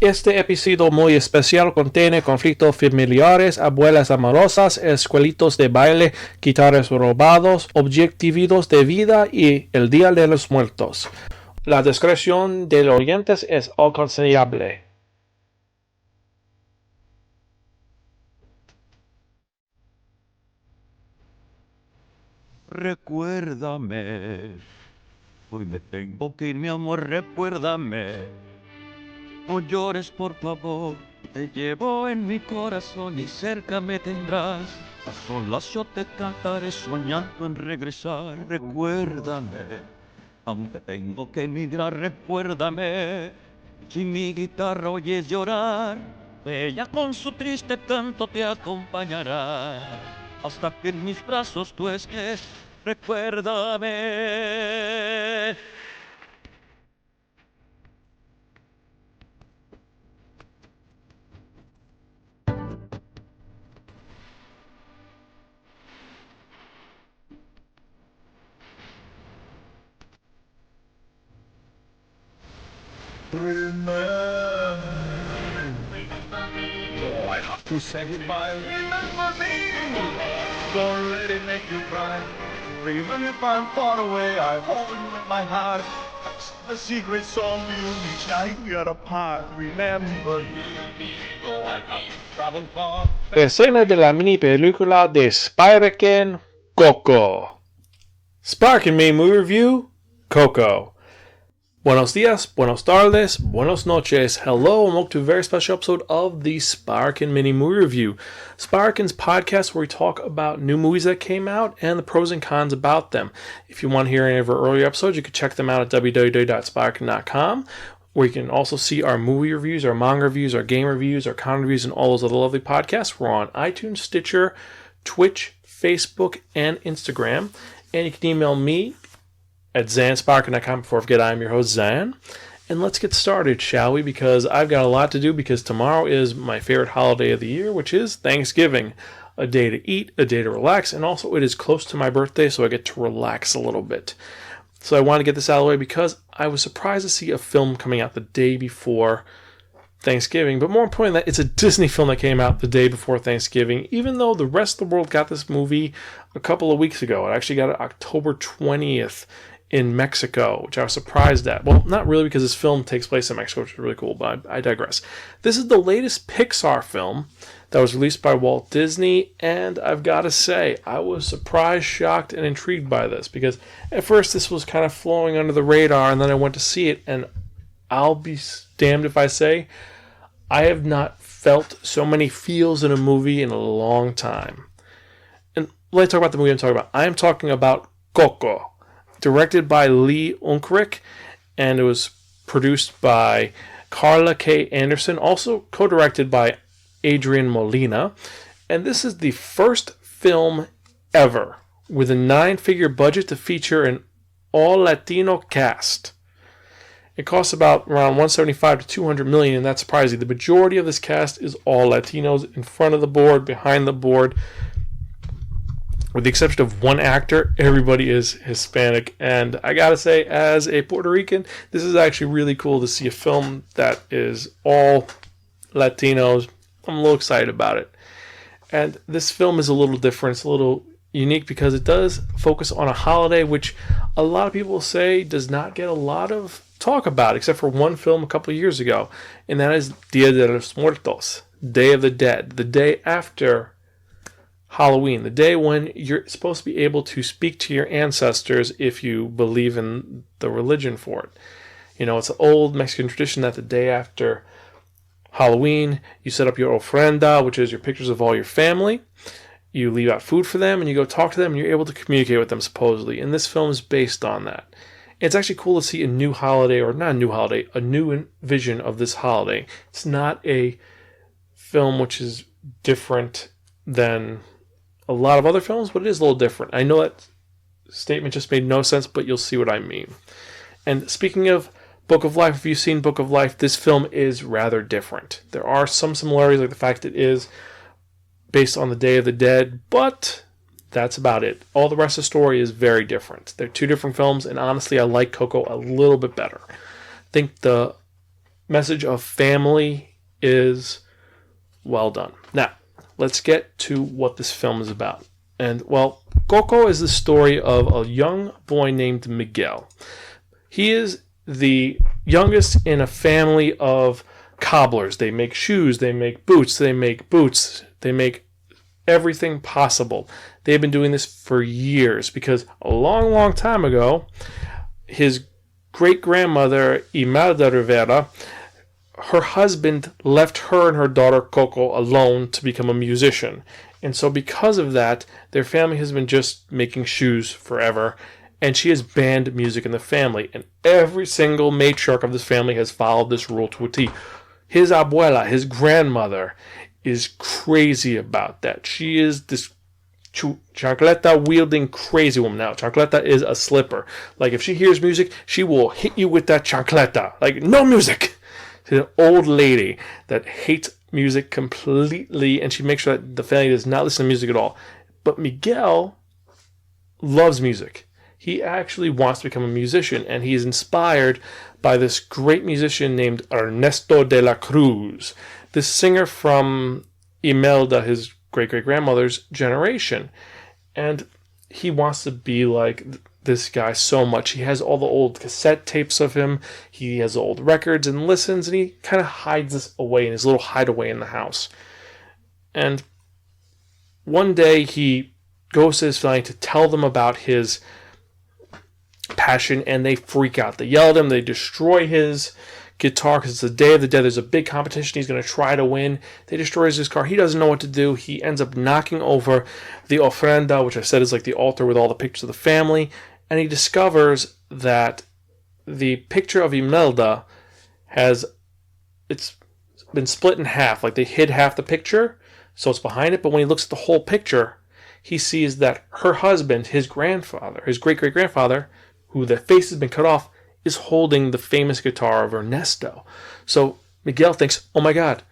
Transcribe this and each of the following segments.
Este episodio muy especial contiene conflictos familiares, abuelas amorosas, escuelitos de baile, guitarras robados, objetivos de vida y el Día de los Muertos. La discreción de los oyentes es aconsejable. Recuérdame, hoy me tengo que ir, mi amor, recuérdame. No llores, por favor, te llevo en mi corazón y cerca me tendrás. A solas yo te cantaré soñando en regresar. Recuérdame, aunque tengo que emigrar, recuérdame. Si mi guitarra oyes llorar, ella con su triste canto te acompañará. Hasta que en mis brazos tú estés, recuérdame. Remember I have to say goodbye. Remember me. Don't let it make you cry. Even if I'm far away, I hold you in my heart. It's the secret song you each night we are apart. Remember me. Though I have to travel far. Escena de la mini película de Spiraken, Coco. Spiraken Mini Movie Review, Coco. Buenos dias, buenas tardes, buenas noches. Hello and welcome to a very special episode of the Spiraken Mini Movie Review. Spiraken's podcast where we talk about new movies that came out and the pros and cons about them. If you want to hear any of our earlier episodes, you can check them out at www.spiraken.com, where you can also see our movie reviews, our manga reviews, our game reviews, our con reviews, and all those other lovely podcasts. We're on iTunes, Stitcher, Twitch, Facebook, and Instagram. And you can email me at zanspiraken.com. Before I forget, I'm your host, Zan. And let's get started, shall we? Because I've got a lot to do, because tomorrow is my favorite holiday of the year, which is Thanksgiving. A day to eat, a day to relax, and also it is close to my birthday, so I get to relax a little bit. So I want to get this out of the way because I was surprised to see a film coming out the day before Thanksgiving, but more importantly, it's a Disney film that came out the day before Thanksgiving, even though the rest of the world got this movie a couple of weeks ago. It actually got it October 20th in Mexico, which I was surprised at. Well, not really, because this film takes place in Mexico, which is really cool, but I digress. This is the latest Pixar film that was released by Walt Disney, and I've got to say, I was surprised, shocked, and intrigued by this, because at first this was kind of flowing under the radar, and then I went to see it, and I'll be damned if I say I have not felt so many feels in a movie in a long time. And let's talk about the movie I'm talking about. I am talking about Coco, directed by Lee Unkrich, and it was produced by Carla K. Anderson, also co-directed by Adrian Molina. And this is the first film ever with a 9-figure budget to feature an all-Latino cast. It costs about around $175 to $200 million, and that's surprising. The majority of this cast is all Latinos, in front of the board, behind the board. With the exception of one actor, everybody is Hispanic. And I gotta say, as a Puerto Rican, this is actually really cool to see a film that is all Latinos. I'm a little excited about it. And this film is a little different. It's a little unique because it does focus on a holiday which a lot of people say does not get a lot of talk about, except for one film a couple of years ago, and that is Dia de los Muertos, Day of the Dead, the day after Halloween, the day when you're supposed to be able to speak to your ancestors if you believe in the religion for it. You know, it's an old Mexican tradition that the day after Halloween, you set up your ofrenda, which is your pictures of all your family. You leave out food for them, and you go talk to them, and you're able to communicate with them, supposedly. And this film is based on that. It's actually cool to see a new holiday, or not a new holiday, a new vision of this holiday. It's not a film which is different than a lot of other films, but it is a little different. I know that statement just made no sense, but you'll see what I mean. And speaking of Book of Life, if you've seen Book of Life, this film is rather different. There are some similarities, like the fact it is based on the Day of the Dead, but that's about it. All the rest of the story is very different. They're two different films, and honestly, I like Coco a little bit better. I think the message of family is well done. Now, let's get to what this film is about. And, well, Coco is the story of a young boy named Miguel. He is the youngest in a family of cobblers. They make shoes, they make boots, they make everything possible. They've been doing this for years because a long, long time ago, his great-grandmother, Imelda Rivera, her husband left her and her daughter Coco alone to become a musician. And so because of that, their family has been just making shoes forever. And she has banned music in the family. And every single matriarch of this family has followed this rule to a T. His abuela, his grandmother, is crazy about that. She is this chancleta-wielding crazy woman. Now, chancleta is a slipper. Like, if she hears music, she will hit you with that chancleta. Like, no music! She's an old lady that hates music completely, and she makes sure that the family does not listen to music at all. But Miguel loves music. He actually wants to become a musician, and he is inspired by this great musician named Ernesto de la Cruz, this singer from Imelda, his great-great-grandmother's generation. And he wants to be like this guy so much. He has all the old cassette tapes of him. He has old records and listens, and he kind of hides this away in his little hideaway in the house. And one day he goes to his family to tell them about his passion, and they freak out. They yell at him. They destroy his guitar because it's the Day of the Dead. There's a big competition. He's going to try to win. They destroy his car. He doesn't know what to do. He ends up knocking over the ofrenda, which I said is like the altar with all the pictures of the family, and he discovers that the picture of Imelda it's been split in half. Like, they hid half the picture, so it's behind it, but when he looks at the whole picture, he sees that her husband, his grandfather, his great-great-grandfather, who the face has been cut off, is holding the famous guitar of Ernesto. So Miguel thinks, oh my God,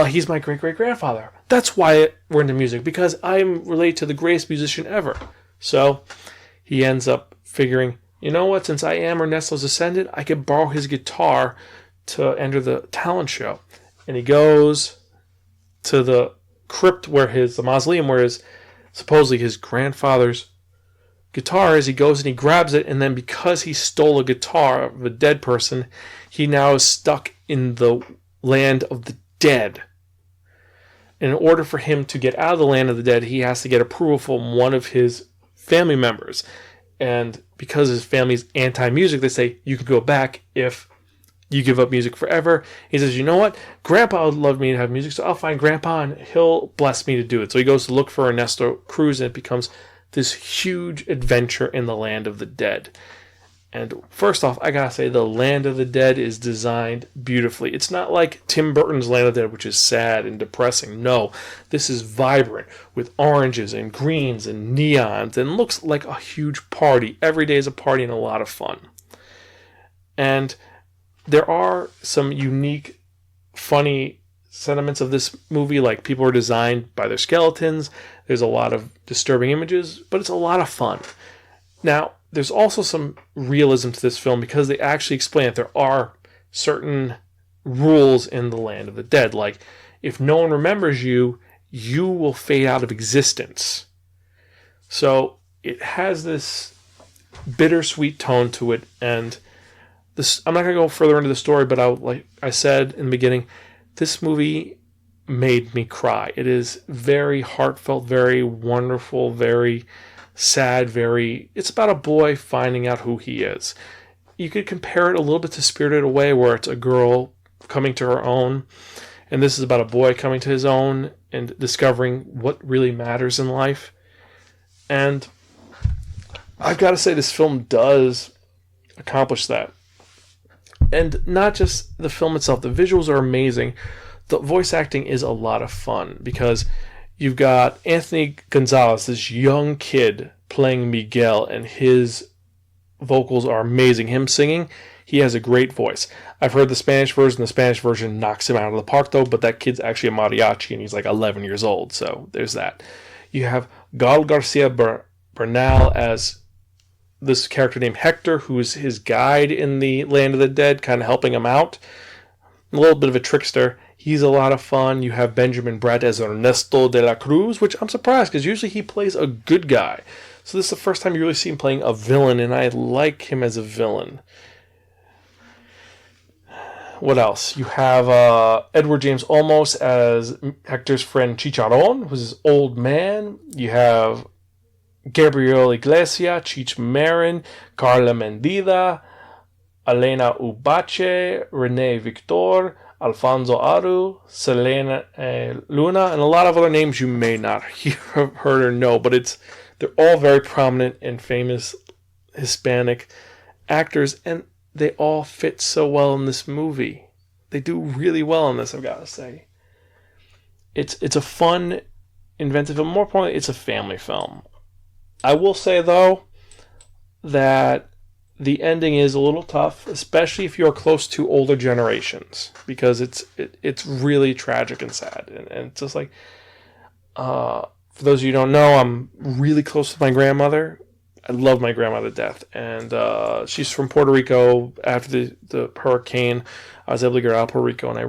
he's my great-great-grandfather. That's why we're into music, because I'm related to the greatest musician ever. So he ends up figuring, you know what, since I am Ernesto's descendant, I could borrow his guitar to enter the talent show. And he goes to the crypt the mausoleum where supposedly his grandfather's guitar is. He goes and he grabs it, and then because he stole a guitar of a dead person, he now is stuck in the land of the dead. And in order for him to get out of the land of the dead, he has to get approval from one of his family members. And because his family's anti-music, they say, you can go back if you give up music forever. He says, you know what? Grandpa would love me to have music, so I'll find Grandpa and he'll bless me to do it. So he goes to look for Ernesto Cruz, and it becomes this huge adventure in the land of the dead. And first off, I gotta say, the land of the dead is designed beautifully. It's not like Tim Burton's Land of the Dead, which is sad and depressing. No, this is vibrant with oranges and greens and neons, and looks like a huge party. Every day is a party and a lot of fun. And there are some unique, funny sentiments of this movie, like people are designed by their skeletons. There's a lot of disturbing images, but it's a lot of fun. Now, there's also some realism to this film because they actually explain that there are certain rules in the land of the dead. Like, if no one remembers you, you will fade out of existence. So it has this bittersweet tone to it, and this, I'm not going to go further into the story, but like I said in the beginning, this movie made me cry. It is very heartfelt, very wonderful, very sad, it's about a boy finding out who he is. You could compare it a little bit to Spirited Away, where it's a girl coming to her own, and this is about a boy coming to his own and discovering what really matters in life. And I've got to say, this film does accomplish that. And not just the film itself, the visuals are amazing. The voice acting is a lot of fun because you've got Anthony Gonzalez, this young kid, playing Miguel, and his vocals are amazing. Him singing, he has a great voice. I've heard the Spanish version. The Spanish version knocks him out of the park, though, but that kid's actually a mariachi, and he's like 11 years old, so there's that. You have Gael García Bernal as this character named Hector, who's his guide in the Land of the Dead, kind of helping him out. a little bit of a trickster. He's a lot of fun. You have Benjamin Bratt as Ernesto de la Cruz, which I'm surprised because usually he plays a good guy. So this is the first time you really see him playing a villain, and I like him as a villain. What else? You have Edward James Olmos as Hector's friend Chicharron, who's his old man. You have Gabriel Iglesias, Cheech Marin, Carla Mendida, Alanna Ubach, Renée Victor, Alfonso Aru, Selena Luna, and a lot of other names you may not have heard or know, but they're all very prominent and famous Hispanic actors, and they all fit so well in this movie. They do really well in this, I've got to say. It's a fun, inventive film. More importantly, it's a family film. I will say, though, that the ending is a little tough, especially if you're close to older generations, because it's really tragic and sad. And it's just like, for those of you who don't know, I'm really close to my grandmother. I love my grandmother to death, and she's from Puerto Rico. After the hurricane, I was able to get her out of Puerto Rico, and I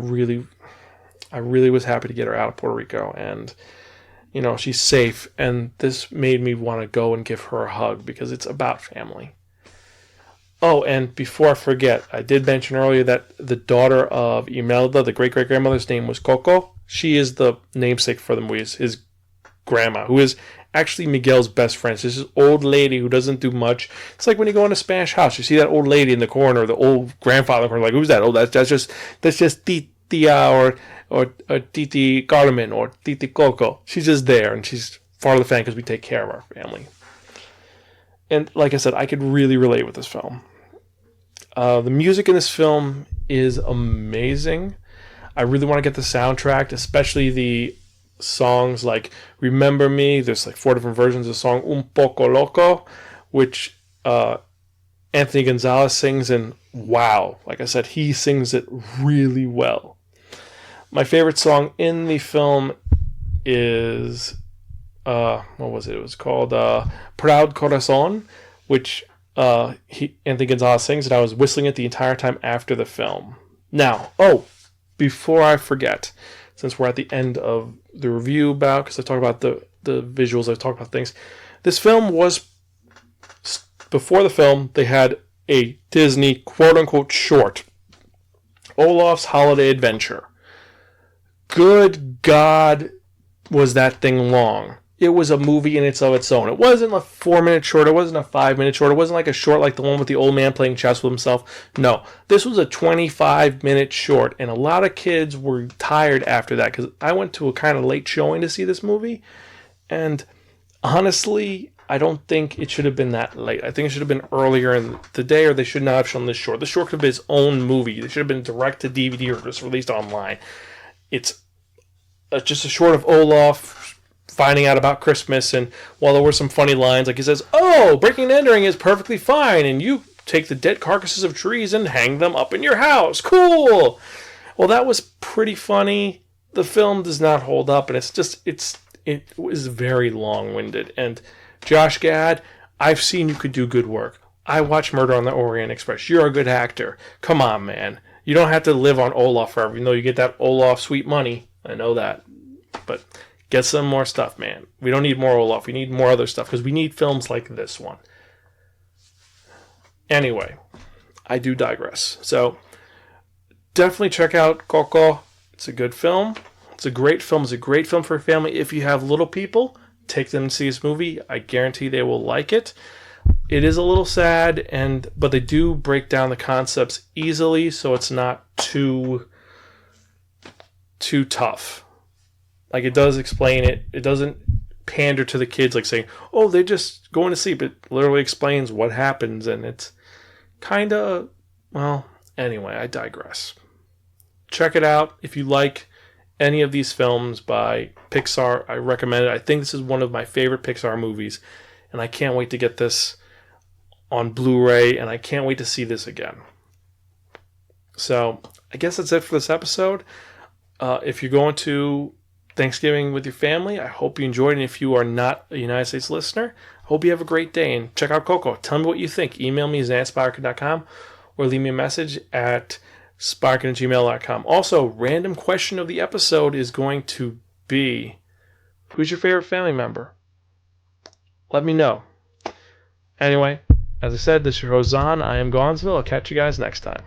really was happy to get her out of Puerto Rico, and she's safe. And this made me want to go and give her a hug because it's about family. Oh, and before I forget, I did mention earlier that the daughter of Imelda, the great-great-grandmother's name was Coco. She is the namesake for the movie, his grandma, who is actually Miguel's best friend. So this is old lady who doesn't do much. It's like when you go in a Spanish house, you see that old lady in the corner, the old grandfather in the corner, like, who's that? Oh, that's just Titia or Titi Carmen or Titi Coco. She's just there, and she's part of the family because we take care of our family. And like I said, I could really relate with this film. The music in this film is amazing. I really want to get the soundtrack, especially the songs like Remember Me. There's like 4 different versions of the song Un Poco Loco, which Anthony Gonzalez sings, and wow, like I said, he sings it really well. My favorite song in the film is what was it? It was called Proud Corazon, which Anthony Gonzalez sings, and I was whistling it the entire time after the film. Now, before I forget, since we're at the end of the review because I talk about the visuals, I talk about things. This film was, before the film, they had a Disney quote-unquote short, Olaf's Holiday Adventure. Good God, was that thing long. It was a movie in its own. It wasn't a 4-minute short. It wasn't a 5-minute short. It wasn't like a short like the one with the old man playing chess with himself. No, this was a 25-minute short, and a lot of kids were tired after that because I went to a kind of late showing to see this movie, and honestly, I don't think it should have been that late. I think it should have been earlier in the day, or they should not have shown this short. The short could have been its own movie. It should have been direct to DVD or just released online. It's just a short of Olaf finding out about Christmas, and while there were some funny lines, like he says, breaking and entering is perfectly fine, and you take the dead carcasses of trees and hang them up in your house. Cool! Well, that was pretty funny. The film does not hold up, and it was very long-winded. And Josh Gad, I've seen you could do good work. I watched Murder on the Orient Express. You're a good actor. Come on, man. You don't have to live on Olaf forever, even though you get that Olaf sweet money. I know that. But get some more stuff, man. We don't need more Olaf. We need more other stuff because we need films like this one. Anyway, I do digress. So definitely check out Coco. It's a good film. It's a great film. It's a great film for a family. If you have little people, take them to see this movie. I guarantee they will like it. It is a little sad, but they do break down the concepts easily, so it's not too tough. Like, it does explain it. It doesn't pander to the kids like saying, they're just going to sleep. It literally explains what happens, and it's kind of, anyway, I digress. Check it out. If you like any of these films by Pixar, I recommend it. I think this is one of my favorite Pixar movies, and I can't wait to get this on Blu-ray, and I can't wait to see this again. So, I guess that's it for this episode. If you're going to Thanksgiving with your family, I hope you enjoyed it. And if you are not a United States listener, I hope you have a great day. And check out Coco. Tell me what you think. Email me, zan@spiraken.com, or leave me a message at Spiraken@gmail.com. Also, random question of the episode is going to be, who's your favorite family member? Let me know. Anyway, as I said, this is Roseanne. I am Gonzalez. I'll catch you guys next time.